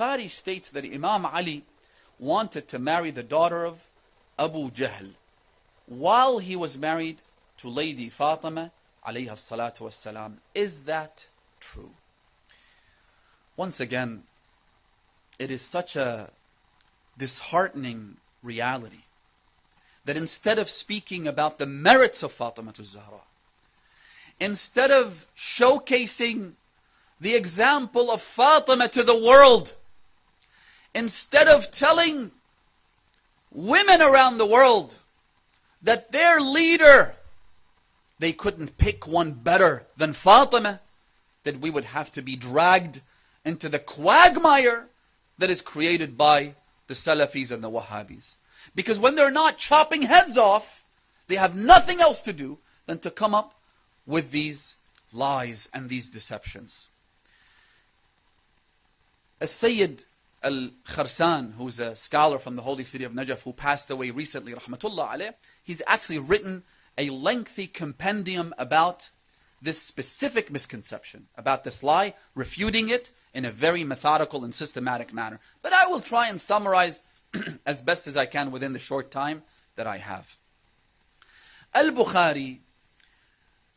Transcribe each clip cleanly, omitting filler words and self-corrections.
Bukhari states that Imam Ali wanted to marry the daughter of Abu Jahl while he was married to Lady Fatima alayha salatu wassalam. Is that true? Once again, it is such a disheartening reality that instead of speaking about the merits of Fatima Zahra, instead of showcasing the example of Fatima to the world, instead of telling women around the world that their leader, they couldn't pick one better than Fatima, that we would have to be dragged into the quagmire that is created by the Salafis and the Wahhabis. Because when they're not chopping heads off, they have nothing else to do than to come up with these lies and these deceptions. As-Sayyid Al-Kharsan, who's a scholar from the holy city of Najaf, who passed away recently, rahmatullah alayh, he's actually written a lengthy compendium about this specific misconception, about this lie, refuting it in a very methodical and systematic manner. But I will try and summarize as best as I can within the short time that I have. Al-Bukhari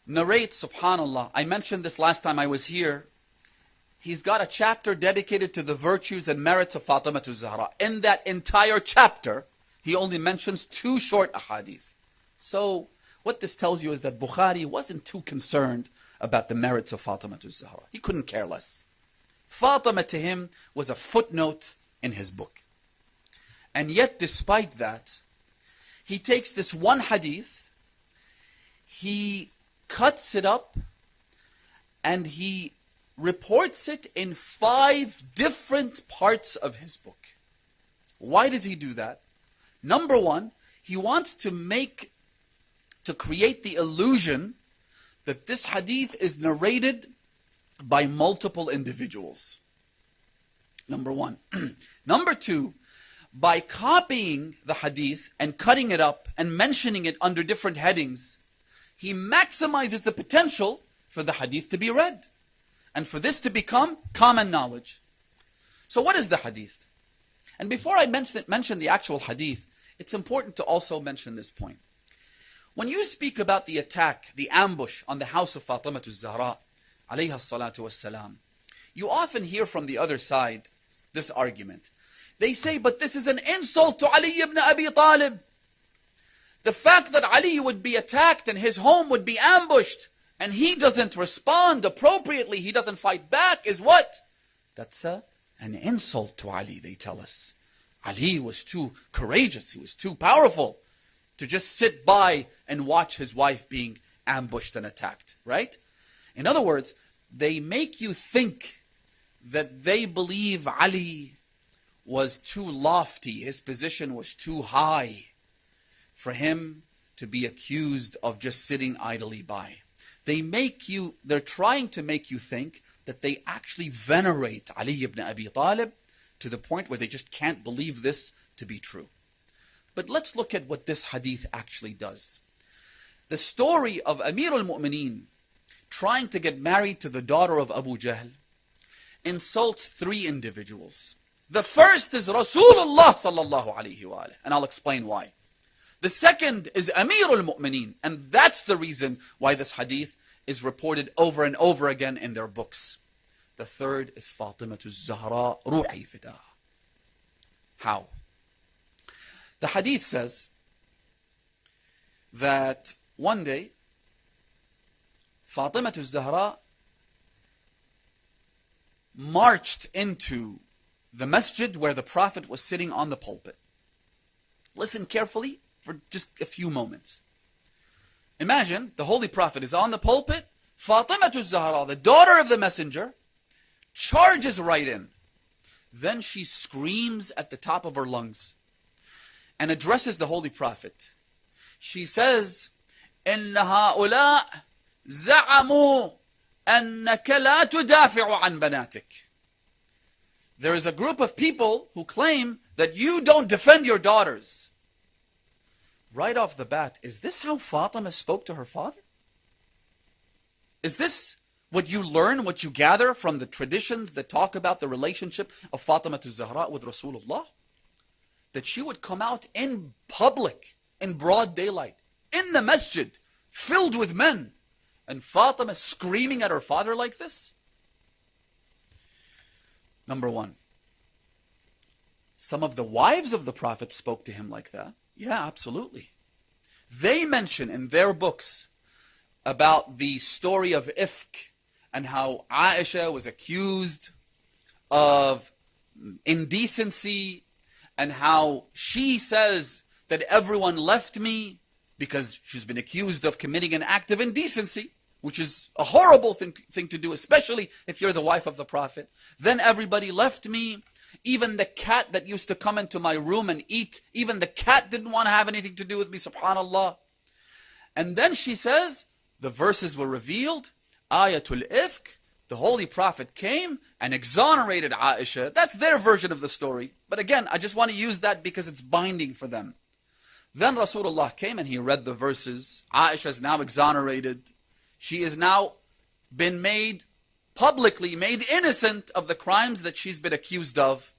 narrates, subhanallah, I mentioned this last time I was here, he's got a chapter dedicated to the virtues and merits of Fatima Zahra. In that entire chapter, he only mentions 2 short ahadith. So, what this tells you is that Bukhari wasn't too concerned about the merits of Fatima Zahra. He couldn't care less. Fatima to him was a footnote in his book. And yet, despite that, he takes this one hadith, he cuts it up, and he reports it in 5 different parts of his book. Why does he do that? Number one, he wants to create the illusion that this hadith is narrated by multiple individuals. Number one. Number two, by copying the hadith and cutting it up and mentioning it under different headings, he maximizes the potential for the hadith to be read and for this to become common knowledge. So what is the hadith? And before I mention the actual hadith, it's important to also mention this point. When you speak about the attack, the ambush on the house of Fatima Zahra, alayha salatu wassalam, you often hear from the other side this argument. They say, but this is an insult to Ali ibn Abi Talib. The fact that Ali would be attacked and his home would be ambushed and he doesn't respond appropriately, he doesn't fight back, is what? That's an insult to Ali, they tell us. Ali was too courageous, he was too powerful to just sit by and watch his wife being ambushed and attacked, right? In other words, they make you think that they believe Ali was too lofty, his position was too high for him to be accused of just sitting idly by. They're trying to make you think that they actually venerate Ali ibn Abi Talib to the point where they just can't believe this to be true. But let's look at what this hadith actually does. The story of Amir al-Mu'mineen trying to get married to the daughter of Abu Jahl insults 3 individuals. The first is Rasulullah sallallahu alayhi wa alayhi, and I'll explain why. The second is Amir al-Mu'mineen, and that's the reason why this hadith is reported over and over again in their books. The third is Fatima Zahra ru'i fidah. How? The hadith says that one day Fatima Zahra marched into the masjid where the Prophet was sitting on the pulpit. Listen carefully for just a few moments. Imagine the Holy Prophet is on the pulpit. Fatima Zahra, the daughter of the Messenger, charges right in. Then she screams at the top of her lungs and addresses the Holy Prophet. She says, إِنَّ هَؤُلَاء زَعَمُوا أَنَّكَ لَا تُدَافِعُ عَنْ بَنَاتِكَ. There is a group of people who claim that you don't defend your daughters. Right off the bat, is this how Fatima spoke to her father? Is this what you learn, what you gather from the traditions that talk about the relationship of Fatima to Zahra with Rasulullah? That she would come out in public, in broad daylight, in the masjid, filled with men, and Fatima screaming at her father like this? Number one, some of the wives of the Prophet spoke to him like that. Yeah, absolutely. They mention in their books about the story of Ifk and how Aisha was accused of indecency and how she says that everyone left me because she's been accused of committing an act of indecency, which is a horrible thing to do, especially if you're the wife of the Prophet. Then everybody left me. Even the cat that used to come into my room and eat, even the cat didn't want to have anything to do with me, subhanallah. And then she says, the verses were revealed, Ayatul Ifk, the Holy Prophet came and exonerated Aisha. That's their version of the story. But again, I just want to use that because it's binding for them. Then Rasulullah came and he read the verses. Aisha is now exonerated. She is now been made publicly made innocent of the crimes that she's been accused of.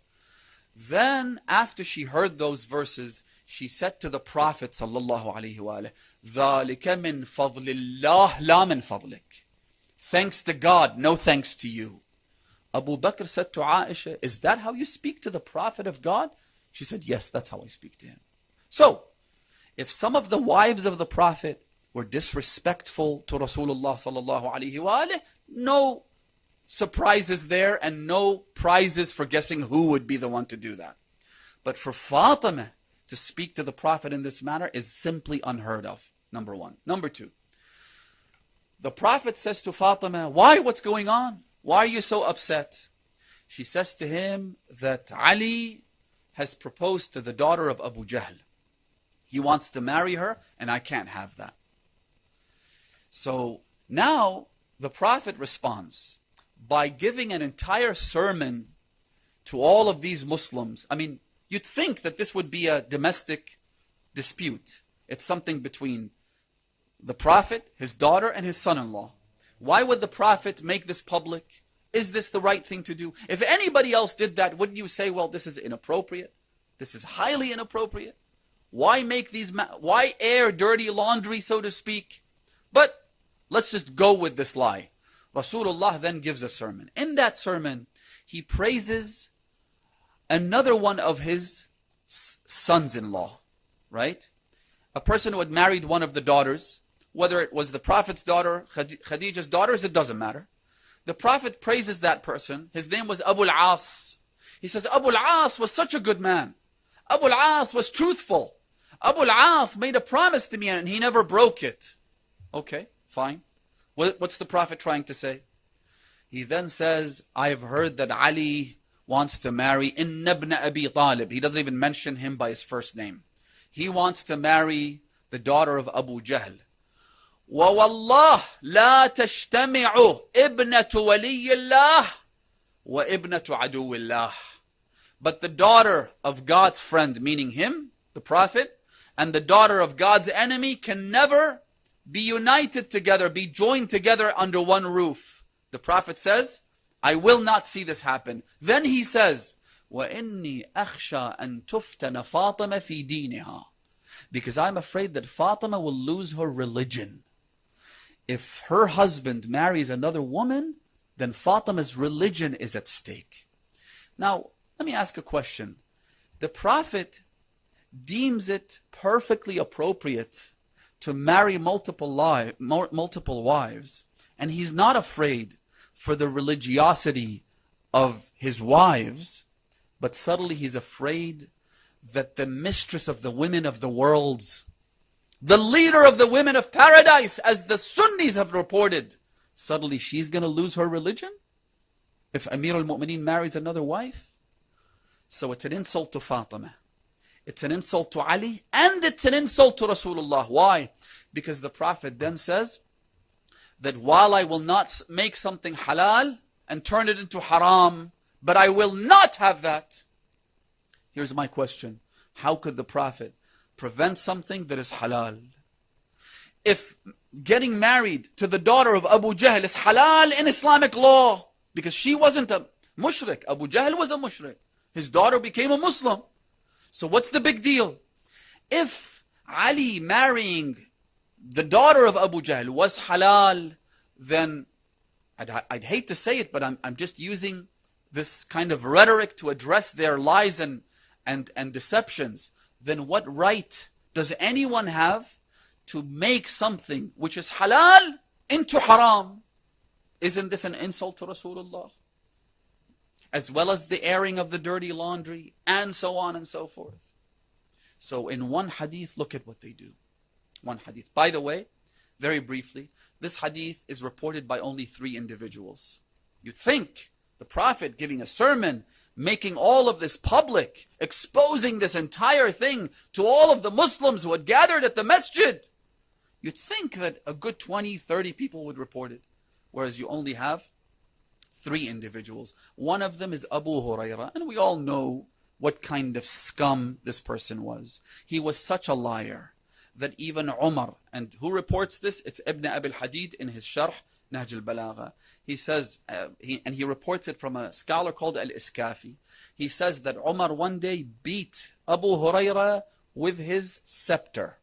Then, after she heard those verses, she said to the Prophet sallallahu alaihi wasallam, ذَلِكَ مِنْ فَضْلِ اللَّهِ لَا مِنْ فَضْلِكَ. Thanks to God, no thanks to you. Abu Bakr said to Aisha, is that how you speak to the Prophet of God? She said, yes, that's how I speak to him. So, if some of the wives of the Prophet were disrespectful to Rasulullah sallallahu alaihi wasallam, no surprises there and no prizes for guessing who would be the one to do that. But for Fatima to speak to the Prophet in this manner is simply unheard of, number one. Number two, the Prophet says to Fatima, why? What's going on? Why are you so upset? She says to him that Ali has proposed to the daughter of Abu Jahl. He wants to marry her and I can't have that. So now the Prophet responds by giving an entire sermon to all of these Muslims. I mean, you'd think that this would be a domestic dispute. It's something between the Prophet, his daughter, and his son-in-law. Why would the Prophet make this public? Is this the right thing to do? If anybody else did that, wouldn't you say, well, this is inappropriate? This is highly inappropriate. Why make why air dirty laundry, so to speak? But let's just go with this lie. Rasulullah then gives a sermon. In that sermon, he praises another one of his sons-in-law, right? A person who had married one of the daughters, whether it was the Prophet's daughter, Khadija's daughters, it doesn't matter. The Prophet praises that person. His name was Abu al-As. He says, Abu al-As was such a good man. Abu al-As was truthful. Abu al-As made a promise to me and he never broke it. Okay, fine. What's the Prophet trying to say? He then says, I have heard that Ali wants to marry ibn Abi Talib. He doesn't even mention him by his first name. He wants to marry the daughter of Abu Jahl. وَوَاللَّهِ لَا تَجْتَمِعُ إِبْنَةُ وَلِيِّ اللَّهِ وَإِبْنَةُ عَدُوِّ اللَّهِ. But the daughter of God's friend, meaning him, the Prophet, and the daughter of God's enemy can never be united together, be joined together under one roof. The Prophet says, I will not see this happen. Then he says, وَإِنِّي أَخْشَى أَن تُفْتَنَ فَاطِمَ فِي دِينِهَا. Because I'm afraid that Fatima will lose her religion. If her husband marries another woman, then Fatima's religion is at stake. Now, let me ask a question. The Prophet deems it perfectly appropriate to marry multiple wives, and he's not afraid for the religiosity of his wives, but subtly he's afraid that the mistress of the women of the worlds, the leader of the women of paradise, as the Sunnis have reported, suddenly she's going to lose her religion if Amir al-Mu'mineen marries another wife. So it's an insult to Fatima. It's an insult to Ali, and it's an insult to Rasulullah. Why? Because the Prophet then says that while I will not make something halal and turn it into haram, but I will not have that. Here's my question. How could the Prophet prevent something that is halal? If getting married to the daughter of Abu Jahl is halal in Islamic law because she wasn't a mushrik. Abu Jahl was a mushrik. His daughter became a Muslim. So what's the big deal? If Ali marrying the daughter of Abu Jahl was halal, then I'd hate to say it, but I'm just using this kind of rhetoric to address their lies and deceptions. Then what right does anyone have to make something which is halal into haram? Isn't this an insult to Rasulullah? As well as the airing of the dirty laundry, and so on and so forth. So in one hadith, look at what they do. One hadith. By the way, very briefly, this hadith is reported by only 3 individuals. You'd think the Prophet giving a sermon, making all of this public, exposing this entire thing to all of the Muslims who had gathered at the masjid. You'd think that a good 20, 30 people would report it. Whereas you only have 3 individuals. One of them is Abu Hurairah, and we all know what kind of scum this person was. He was such a liar that even Umar, and who reports this? It's Ibn Abi al-Hadid in his Sharh, Nahj al-Balagha. He says, he reports it from a scholar called Al-Iskafi. He says that Umar one day beat Abu Hurairah with his scepter.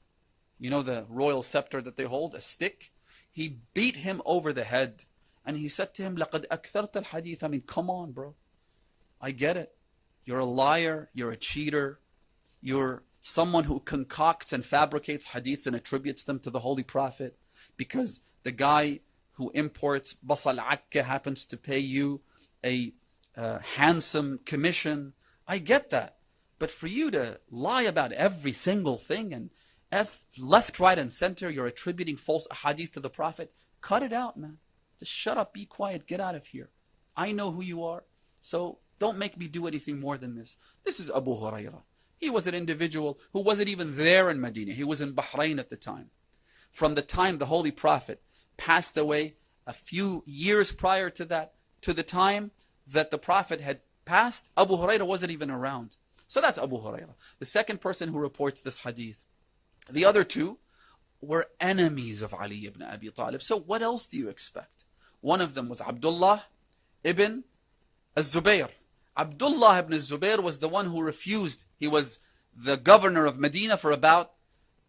You know the royal scepter that they hold, a stick? He beat him over the head. And he said to him, لَقَدْ أَكْثَرْتَ الْحَدِيث. I mean, come on, bro. I get it. You're a liar. You're a cheater. You're someone who concocts and fabricates hadiths and attributes them to the Holy Prophet because the guy who imports basal akka happens to pay you a handsome commission. I get that. But for you to lie about every single thing and left, right, and center, you're attributing false hadith to the Prophet, cut it out, man. Just shut up, be quiet, get out of here. I know who you are, so don't make me do anything more than this. This is Abu Hurairah. He was an individual who wasn't even there in Medina. He was in Bahrain at the time. From the time the Holy Prophet passed away, a few years prior to that, to the time that the Prophet had passed, Abu Hurairah wasn't even around. So that's Abu Hurairah. The second person who reports this hadith. The other 2 were enemies of Ali ibn Abi Talib. So what else do you expect? One of them was Abdullah ibn al-Zubayr. Abdullah ibn al-Zubayr was the one who refused. He was the governor of Medina for about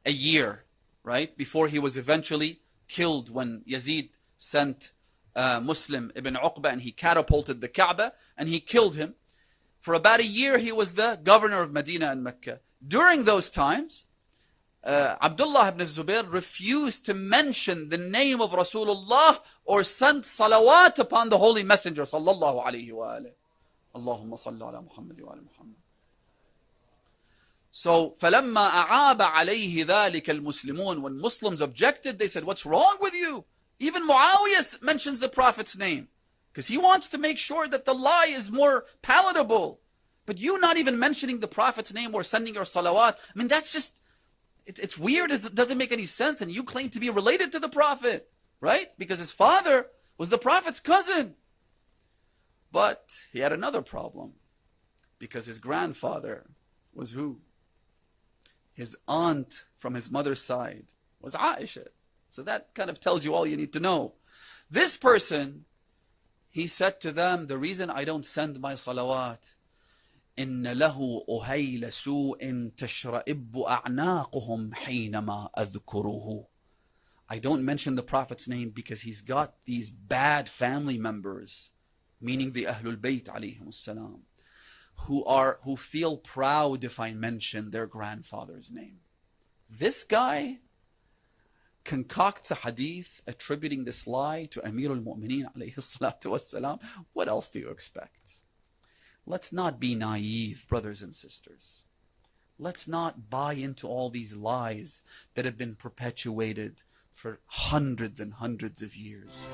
a year, right? Before he was eventually killed when Yazid sent Muslim ibn Uqba and he catapulted the Kaaba and he killed him. For about a year he was the governor of Medina and Mecca. During those times, Abdullah ibn Zubayr refused to mention the name of Rasulullah or send salawat upon the Holy Messenger sallallahu alayhi wa alayhi. Allahumma salli ala Muhammad wa ala Muhammad. So, فَلَمَّا أَعَابَ عَلَيْهِ ذَلِكَ الْمُسْلِمُونَ. When Muslims objected, they said, what's wrong with you? Even Muawiyah mentions the Prophet's name because he wants to make sure that the lie is more palatable. But you not even mentioning the Prophet's name or sending your salawat, I mean, that's just, it's weird. It doesn't make any sense. And you claim to be related to the Prophet, right? Because his father was the Prophet's cousin. But he had another problem because his grandfather was who? His aunt from his mother's side was Aisha. So that kind of tells you all you need to know. This person, he said to them, the reason I don't send my salawat, إن له أهيل سوء تشرئب أعناقهم حينما أذكره. I don't mention the Prophet's name because he's got these bad family members, meaning the Ahlul Bayt alayhim salam, who feel proud if I mention their grandfather's name. This guy concocts a hadith attributing this lie to Amir al-Mu'mineen alayhi salatu wassalam. What else do you expect? Let's not be naive, brothers and sisters. Let's not buy into all these lies that have been perpetuated for hundreds and hundreds of years.